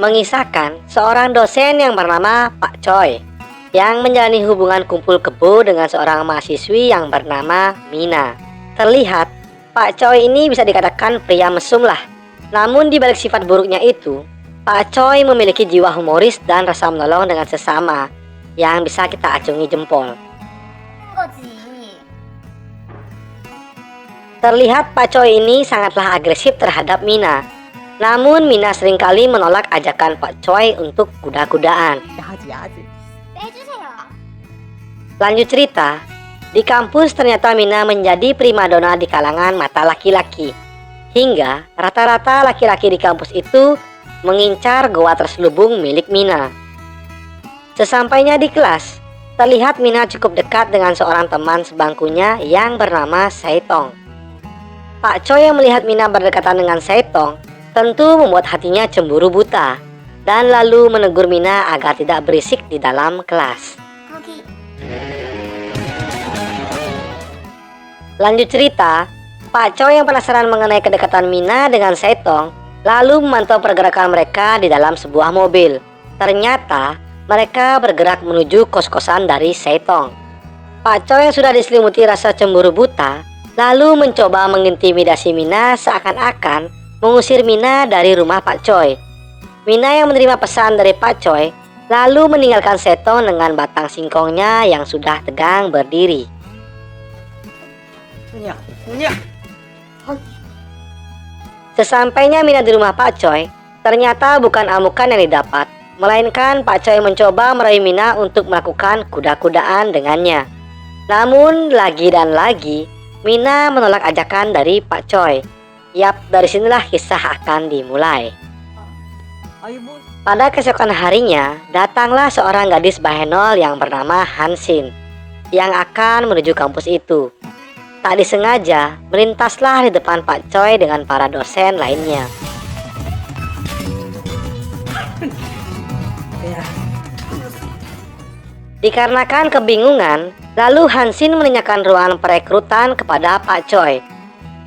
mengisahkan seorang dosen yang bernama Pak Choi yang menjalani hubungan kumpul kebo dengan seorang mahasiswi yang bernama Mina. Terlihat Pak Choi ini bisa dikatakan pria mesum lah. Namun di balik sifat buruknya itu, Pak Choi memiliki jiwa humoris dan rasa menolong dengan sesama yang bisa kita acungi jempol. Terlihat Pak Choi ini sangatlah agresif terhadap Mina. Namun Mina seringkali menolak ajakan Pak Choi untuk kuda-kudaan. Lanjut cerita, di kampus ternyata Mina menjadi primadona di kalangan mata laki-laki. Hingga rata-rata laki-laki di kampus itu mengincar goa terselubung milik Mina. Sesampainya di kelas, terlihat Mina cukup dekat dengan seorang teman sebangkunya yang bernama Saitong. Pak Choi yang melihat Mina berdekatan dengan Saitong tentu membuat hatinya cemburu buta dan lalu menegur Mina agar tidak berisik di dalam kelas. Lanjut cerita, Pak Choi yang penasaran mengenai kedekatan Mina dengan Saitong lalu memantau pergerakan mereka di dalam sebuah mobil. Ternyata mereka bergerak menuju kos-kosan dari Saitong. Pak Choi yang sudah diselimuti rasa cemburu buta lalu mencoba mengintimidasi Mina seakan-akan mengusir Mina dari rumah Pak Choi. Mina yang menerima pesan dari Pak Choi lalu meninggalkan Saitong dengan batang singkongnya yang sudah tegang berdiri. Sesampainya Mina di rumah Pak Choi, ternyata bukan amukan yang didapat, melainkan Pak Choi mencoba merayu Mina untuk melakukan kuda-kudaan dengannya. Namun lagi dan lagi Mina menolak ajakan dari Pak Choi. Yap, dari sinilah kisah akan dimulai. Pada keesokan harinya, datanglah seorang gadis bahenol yang bernama Hansin yang akan menuju kampus itu. Tak disengaja, melintaslah di depan Pak Choi dengan para dosen lainnya. Dikarenakan kebingungan, lalu Hansin menanyakan ruangan perekrutan kepada Pak Choi.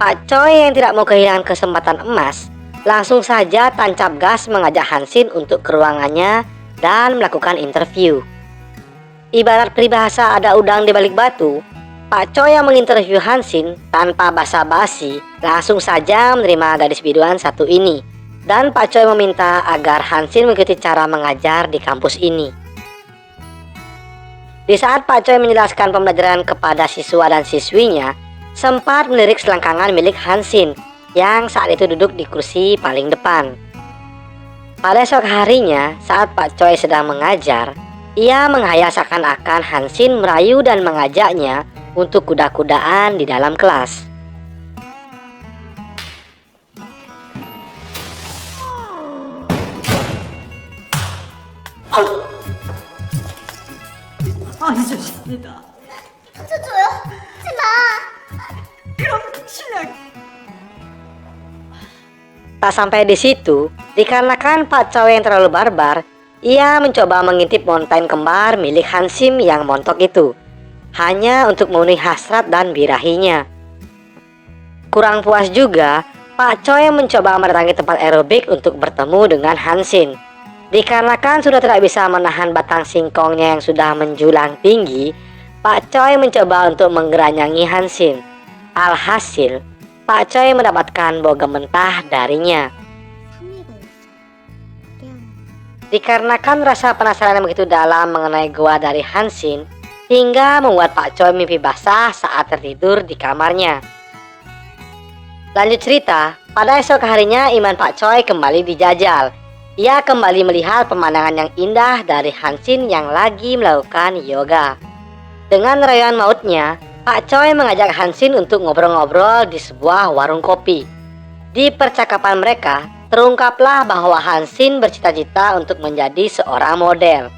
Pak Choi yang tidak mau kehilangan kesempatan emas, langsung saja tancap gas mengajak Hansin untuk ke ruangannya dan melakukan interview. Ibarat peribahasa ada udang di balik batu, Pak Choi yang menginterview Hansin tanpa basa-basi langsung saja menerima gadis biduan satu ini. Dan Pak Choi meminta agar Hansin mengikuti cara mengajar di kampus ini. Di saat Pak Choi menjelaskan pembelajaran kepada siswa dan siswinya, sempat melirik selangkangan milik Hansin yang saat itu duduk di kursi paling depan. Pada esok harinya, saat Pak Choi sedang mengajar, ia menghayal seakan-akan Hansin merayu dan mengajaknya untuk kuda-kudaan di dalam kelas. Tak sampai di situ, dikarenakan Pak Choi yang terlalu barbar, ia mencoba mengintip montaen kembar milik Hansin yang montok itu, hanya untuk memenuhi hasrat dan birahinya. Kurang puas juga, Pak Choi mencoba mendatangi tempat aerobik untuk bertemu dengan Hansin. Dikarenakan sudah tidak bisa menahan batang singkongnya yang sudah menjulang tinggi, Pak Choi mencoba untuk menggeranyangi Hansin. Alhasil, Pak Choi mendapatkan bau mentah darinya. Dikarenakan rasa penasaran yang begitu dalam mengenai goa dari Hansin, hingga membuat Pak Choi mimpi basah saat tertidur di kamarnya. Lanjut cerita, pada esok harinya iman Pak Choi kembali dijajal. Ia kembali melihat pemandangan yang indah dari Hansin yang lagi melakukan yoga. Dengan rayuan mautnya, Pak Choi mengajak Hansin untuk ngobrol-ngobrol di sebuah warung kopi. Di percakapan mereka, terungkaplah bahwa Hansin bercita-cita untuk menjadi seorang model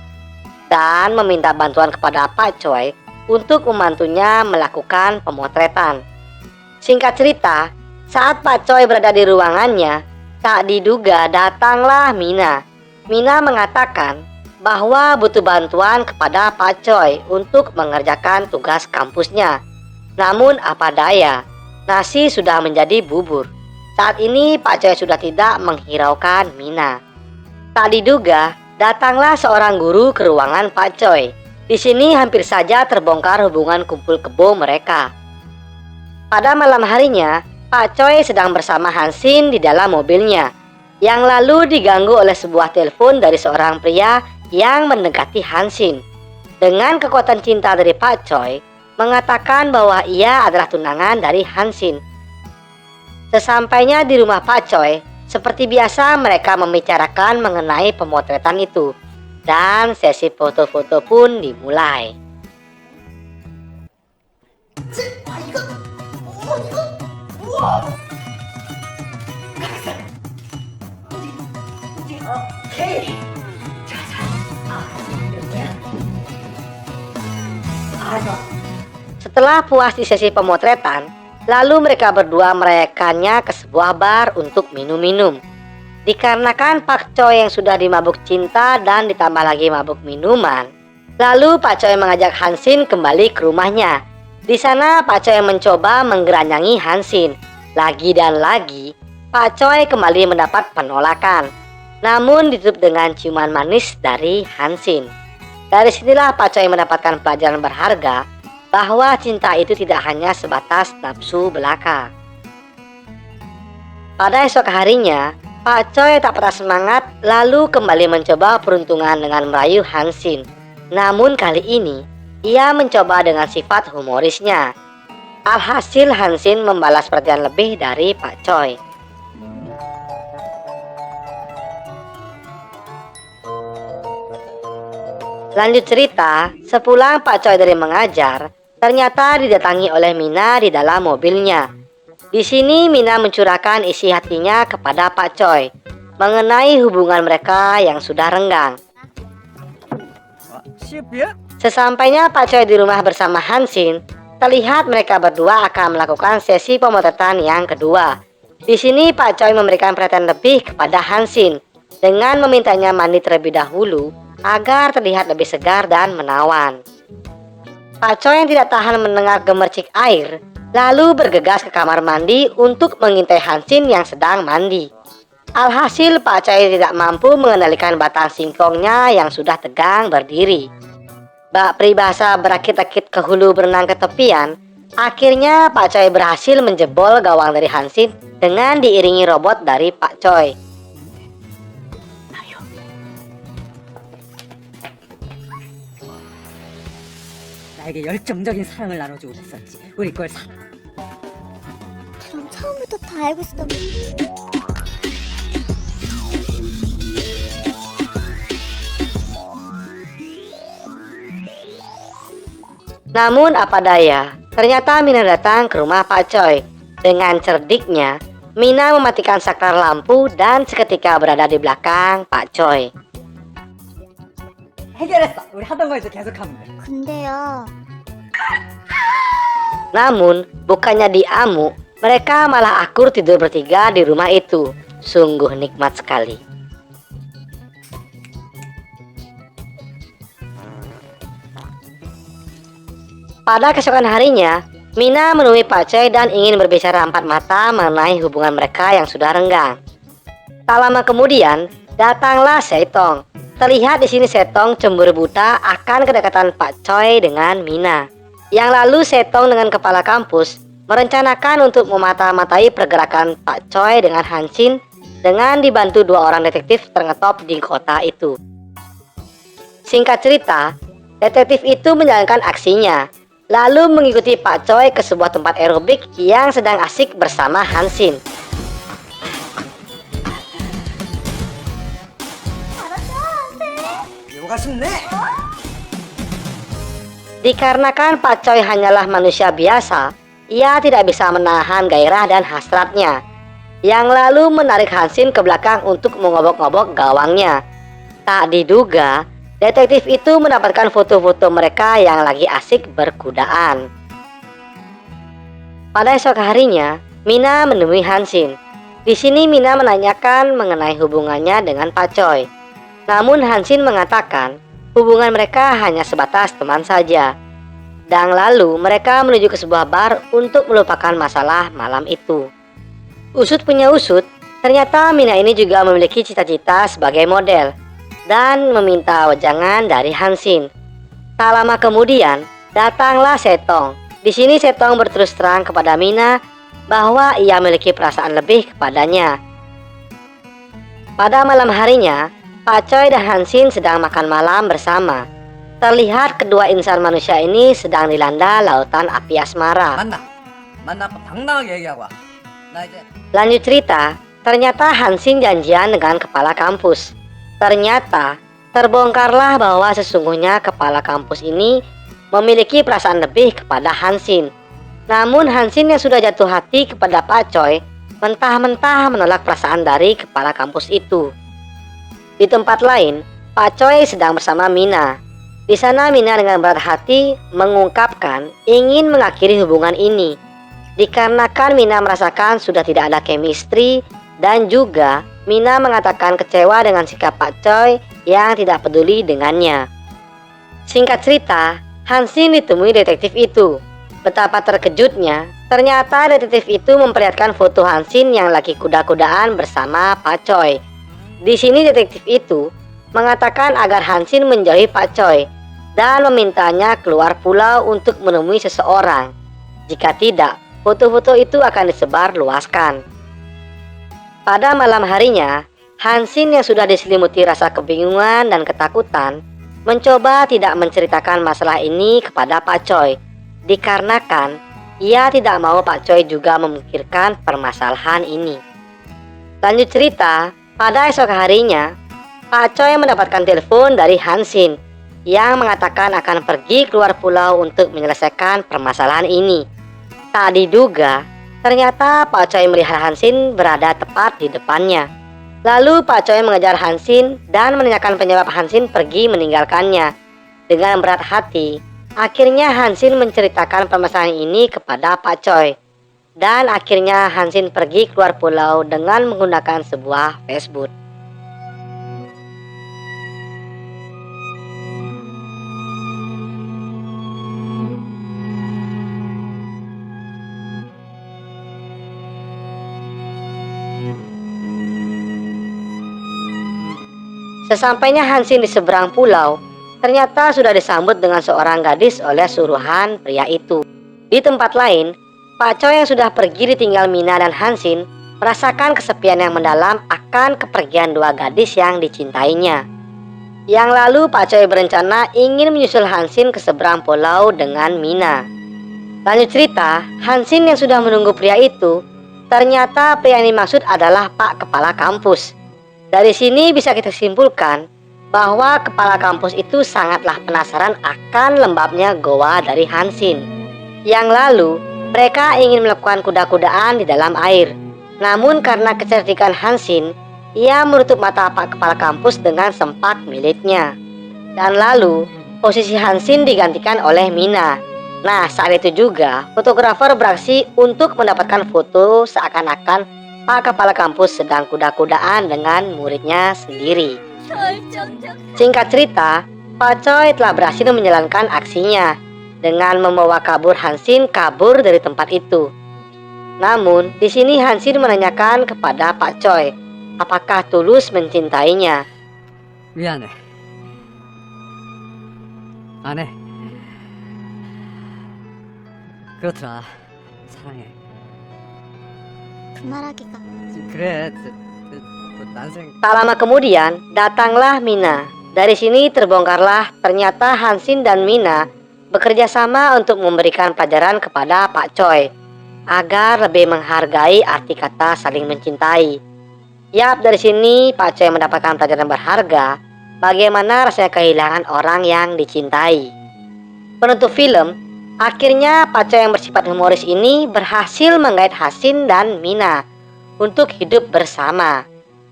dan meminta bantuan kepada Pak Choi untuk membantunya melakukan pemotretan. Singkat cerita, saat Pak Choi berada di ruangannya, tak diduga datanglah Mina. Mina mengatakan bahwa butuh bantuan kepada Pak Choi untuk mengerjakan tugas kampusnya. Namun apa daya, nasi sudah menjadi bubur. Saat ini Pak Choi sudah tidak menghiraukan Mina. Tak diduga, datanglah seorang guru ke ruangan Pak Choi. Di sini hampir saja terbongkar hubungan kumpul kebo mereka. Pada malam harinya, Pak Choi sedang bersama Hansin di dalam mobilnya, yang lalu diganggu oleh sebuah telepon dari seorang pria yang mendekati Hansin. Dengan kekuatan cinta dari Pak Choi, mengatakan bahwa ia adalah tunangan dari Hansin. Sesampainya di rumah Pak Choi, seperti biasa mereka membicarakan mengenai pemotretan itu, dan sesi foto-foto pun dimulai. Setelah puas di sesi pemotretan, lalu mereka berdua merayakannya ke sebuah bar untuk minum-minum. Dikarenakan Pak Choi yang sudah dimabuk cinta dan ditambah lagi mabuk minuman, lalu Pak Choi mengajak Hansin kembali ke rumahnya. Di sana Pak Choi mencoba menggeranyangi Hansin. Lagi dan lagi, Pak Choi kembali mendapat penolakan, namun ditutup dengan ciuman manis dari Hansin. Dari sinilah Pak Choi mendapatkan pelajaran berharga bahwa cinta itu tidak hanya sebatas nafsu belaka. Pada esok harinya, Pak Choi tak patah semangat lalu kembali mencoba peruntungan dengan merayu Hansin. Namun kali ini, ia mencoba dengan sifat humorisnya. Alhasil Hansin membalas perhatian lebih dari Pak Choi. Lanjut cerita, sepulang Pak Choi dari mengajar, ternyata didatangi oleh Mina di dalam mobilnya. Di sini Mina mencurahkan isi hatinya kepada Pak Choi mengenai hubungan mereka yang sudah renggang. Sesampainya Pak Choi di rumah bersama Hansin, terlihat mereka berdua akan melakukan sesi pemotretan yang kedua. Di sini Pak Choi memberikan perhatian lebih kepada Hansin dengan memintanya mandi terlebih dahulu agar terlihat lebih segar dan menawan. Pak Choi yang tidak tahan mendengar gemercik air, lalu bergegas ke kamar mandi untuk mengintai Hansin yang sedang mandi. Alhasil Pak Choi tidak mampu mengendalikan batang singkongnya yang sudah tegang berdiri. Bak peribahasa berakit-akit ke hulu berenang ke tepian, akhirnya Pak Choi berhasil menjebol gawang dari Hansin dengan diiringi robot dari Pak Choi. 나에게 열정적인 사랑을 나눠주고 있었지. 우리 걸 사. 그럼 처음부터 다 알고 있었던 Namun apa daya, ternyata Mina datang ke rumah Pak Choi. Dengan cerdiknya, Mina mematikan saklar lampu dan seketika berada di belakang Pak Choi. 해결했어. 우리 하던 거에서 계속하면 돼. 근데요. Namun, bukannya diamuk, mereka malah akur tidur bertiga di rumah itu. Sungguh nikmat sekali. Pada keesokan harinya, Mina menemui Pak Choi dan ingin berbicara empat mata mengenai hubungan mereka yang sudah renggang. Tak lama kemudian, datanglah Setong. Terlihat di sini Setong cemburu buta akan kedekatan Pak Choi dengan Mina. Yang lalu Setong dengan kepala kampus merencanakan untuk memata-matai pergerakan Pak Choi dengan Hansin dengan dibantu dua orang detektif terngetop di kota itu. Singkat cerita, detektif itu menjalankan aksinya, lalu mengikuti Pak Choi ke sebuah tempat aerobik yang sedang asik bersama Hansin. Dikarenakan Pak Choi hanyalah manusia biasa, ia tidak bisa menahan gairah dan hasratnya, yang lalu menarik Hansin ke belakang untuk mengobok-ngobok gawangnya. Tak diduga, detektif itu mendapatkan foto-foto mereka yang lagi asik berkudaan. Pada esok harinya, Mina menemui Hansin. Di sini Mina menanyakan mengenai hubungannya dengan Pak Choi. Namun Hansin mengatakan hubungan mereka hanya sebatas teman saja. Dan lalu mereka menuju ke sebuah bar untuk melupakan masalah malam itu. Usut punya usut, Ternyata Mina ini juga memiliki cita-cita sebagai model dan meminta wejangan dari Hansin. Tak lama kemudian, datanglah Setong. Di sini Setong berterus terang kepada Mina bahwa ia memiliki perasaan lebih kepadanya. Pada malam harinya, Pak Choi dan Hansin sedang makan malam bersama. Terlihat kedua insan manusia ini sedang dilanda lautan api asmara. 만나고 당당하게 얘기하고 와. 나 이제 Lanjut cerita, ternyata Hansin janjian dengan kepala kampus. Ternyata terbongkarlah bahwa sesungguhnya kepala kampus ini memiliki perasaan lebih kepada Hansin. Namun Hansin yang sudah jatuh hati kepada Pak Choi mentah-mentah menolak perasaan dari kepala kampus itu. Di tempat lain, Pak Choi sedang bersama Mina. Di sana Mina dengan berat hati mengungkapkan ingin mengakhiri hubungan ini. Dikarenakan Mina merasakan sudah tidak ada chemistry dan juga Mina mengatakan kecewa dengan sikap Pak Choi yang tidak peduli dengannya. Singkat cerita, Hansin ditemui detektif itu. Betapa terkejutnya, ternyata detektif itu memperlihatkan foto Hansin yang lagi kuda-kudaan bersama Pak Choi. Di sini detektif itu mengatakan agar Hansin menjauhi Pak Choi dan memintanya keluar pulau untuk menemui seseorang. Jika tidak, foto-foto itu akan disebar luaskan. Pada malam harinya, Hansin yang sudah diselimuti rasa kebingungan dan ketakutan mencoba tidak menceritakan masalah ini kepada Pak Choi. Dikarenakan ia tidak mau Pak Choi juga memikirkan permasalahan ini. Lanjut cerita, pada esok harinya Pak Choi mendapatkan telepon dari Hansin yang mengatakan akan pergi keluar pulau untuk menyelesaikan permasalahan ini. Tak diduga, ternyata Pak Choi melihat Hansin berada tepat di depannya. Lalu Pak Choi mengejar Hansin dan menanyakan penyebab Hansin pergi meninggalkannya. Dengan berat hati, akhirnya Hansin menceritakan permasalahan ini kepada Pak Choi. Dan akhirnya Hansin pergi keluar pulau dengan menggunakan sebuah Facebook. Sesampainya Hansin di seberang pulau, ternyata sudah disambut dengan seorang gadis oleh suruhan pria itu. Di tempat lain, Pak Choi yang sudah pergi ditinggal Mina dan Hansin merasakan kesepian yang mendalam akan kepergian dua gadis yang dicintainya. Yang lalu Pak Choi berencana ingin menyusul Hansin ke seberang pulau dengan Mina. Lanjut cerita, Hansin yang sudah menunggu pria itu, ternyata pria yang dimaksud adalah Pak Kepala Kampus. Dari sini bisa kita simpulkan bahwa kepala kampus itu sangatlah penasaran akan lembabnya goa dari Hansin. Yang lalu, mereka ingin melakukan kuda-kudaan di dalam air. Namun karena kecerdikan Hansin, ia menutup mata Pak Kepala Kampus dengan sempak miliknya. Dan lalu, posisi Hansin digantikan oleh Mina. Nah, saat itu juga, fotografer beraksi untuk mendapatkan foto seakan-akan Pak Kepala Kampus sedang kuda-kudaan dengan muridnya sendiri. Singkat cerita, Pak Choi telah berhasil menjalankan aksinya dengan membawa kabur Hansin kabur dari tempat itu. Namun, di sini Hansin menanyakan kepada Pak Choi, apakah tulus mencintainya. 미안해. 안 해. 그렇더라. 사랑해. 그 말하기가 그래. 난생. Tak lama kemudian, datanglah Mina. Dari sini terbongkarlah ternyata Hansin dan Mina bekerja sama untuk memberikan pelajaran kepada Pak Choi agar lebih menghargai arti kata saling mencintai. Yap, dari sini Pak Choi mendapatkan pelajaran berharga bagaimana rasanya kehilangan orang yang dicintai. Penutup film, akhirnya Pak Choi yang bersifat humoris ini berhasil menggait Hansin dan Mina untuk hidup bersama.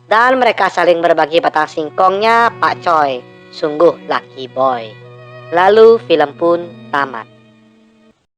Dan mereka saling berbagi batang singkongnya Pak Choi. Sungguh lucky boy. Lalu film pun tamat.